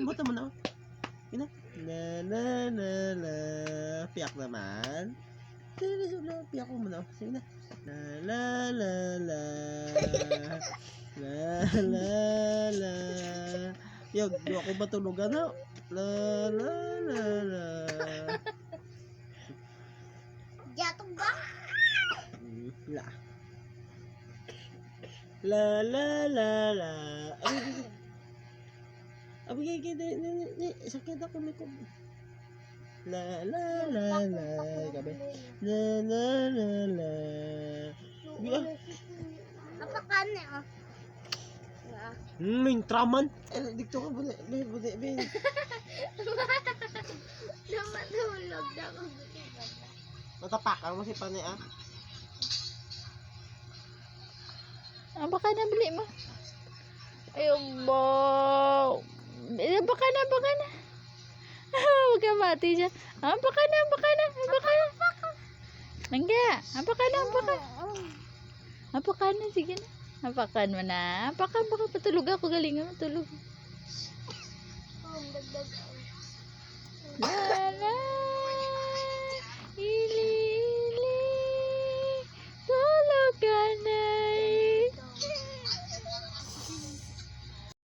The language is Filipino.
Lambutan mo na. Ina. La la la la. Piyak naman. Piyak ko mo na. Sige na. La la la la. La la la. Yo, di ako matulugan na. La la la la. Jatuh ba? La. La la la la. Abi sakit ako likod. La la la la. Gabi. La la la la. Apa kan ya? May traman. Dito ka budi. Namatulog na ako. Matapakan mo si Pane ah. Baka na beli mo. Ayo bo. Baka na. Huwag ka mati siya. Baka na. Nangga. Baka na. Sige na. Apakan mo na. Baka patulog ako. Galingan mo tulog. Dagdag. La la.